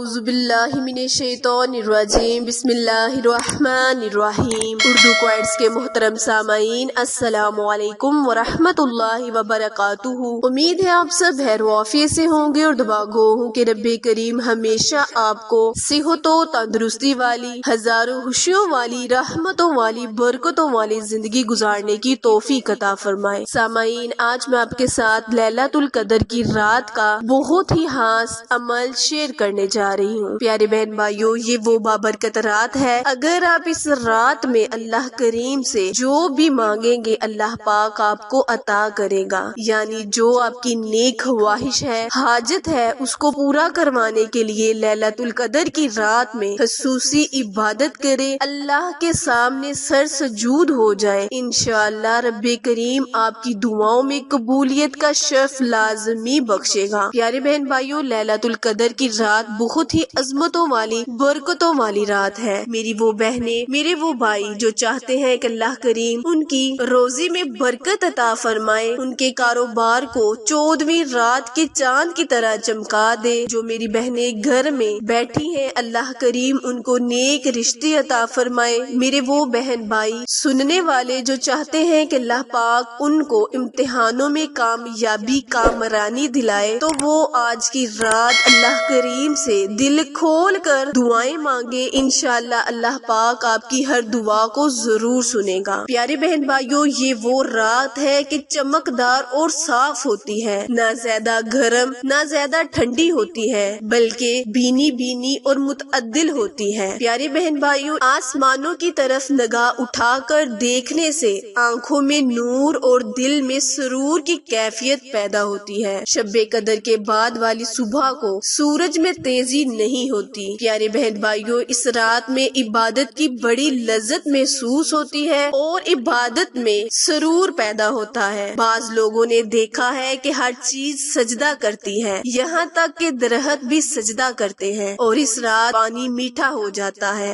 اعوذ باللہ من الشیطان الرجیم بسم اللہ الرحمن الرحیم۔ اردو کوائٹس کے محترم سامعین، السلام علیکم ورحمۃ اللہ وبرکاتہ۔ امید ہے آپ سب خیر و عافیت سے ہوں گے اور دعا گو ہوں کہ رب کریم ہمیشہ آپ کو صحت و تندرستی والی، ہزاروں خوشیوں والی، رحمتوں والی، برکتوں والی زندگی گزارنے کی توفیق عطا فرمائے۔ سامعین، آج میں آپ کے ساتھ لیلۃ القدر کی رات کا بہت ہی خاص عمل شیئر کرنے جا رہی ہوں۔ پیارے بہن بھائیوں، یہ وہ بابرکت رات ہے، اگر آپ اس رات میں اللہ کریم سے جو بھی مانگیں گے اللہ پاک آپ کو عطا کرے گا، یعنی جو آپ کی نیک خواہش ہے، حاجت ہے، اس کو پورا کروانے کے لیے لیلۃ القدر کی رات میں خصوصی عبادت کرے، اللہ کے سامنے سر سجود ہو جائے، انشاءاللہ رب کریم آپ کی دعاؤں میں قبولیت کا شرف لازمی بخشے گا۔ پیارے بہن بھائیوں، لیلۃ القدر کی رات بہت ہی عظمتوں والی، برکتوں والی رات ہے۔ میری وہ بہنیں، میرے وہ بھائی جو چاہتے ہیں کہ اللہ کریم ان کی روزی میں برکت عطا فرمائے، ان کے کاروبار کو 14ویں رات کے چاند کی طرح چمکا دے، جو میری بہنیں گھر میں بیٹھی ہیں اللہ کریم ان کو نیک رشتے عطا فرمائے، میرے وہ بہن بھائی سننے والے جو چاہتے ہیں کہ اللہ پاک ان کو امتحانوں میں کامیابی کامرانی دلائے، تو وہ آج کی رات اللہ کریم سے دل کھول کر دعائیں مانگے، انشاءاللہ اللہ پاک آپ کی ہر دعا کو ضرور سنے گا۔ پیارے بہن بھائیوں، یہ وہ رات ہے کہ چمکدار اور صاف ہوتی ہے، نہ زیادہ گرم نہ زیادہ ٹھنڈی ہوتی ہے، بلکہ بینی بینی اور متعدل ہوتی ہے۔ پیارے بہن بھائیوں، آسمانوں کی طرف نگاہ اٹھا کر دیکھنے سے آنکھوں میں نور اور دل میں سرور کی کیفیت پیدا ہوتی ہے۔ شب قدر کے بعد والی صبح کو سورج میں تیزی نہیں ہوتی۔ پیارے بہن بھائیوں، اس رات میں عبادت کی بڑی لذت محسوس ہوتی ہے اور عبادت میں سرور پیدا ہوتا ہے۔ بعض لوگوں نے دیکھا ہے کہ ہر چیز سجدہ کرتی ہے، یہاں تک کہ درخت بھی سجدہ کرتے ہیں، اور اس رات پانی میٹھا ہو جاتا ہے۔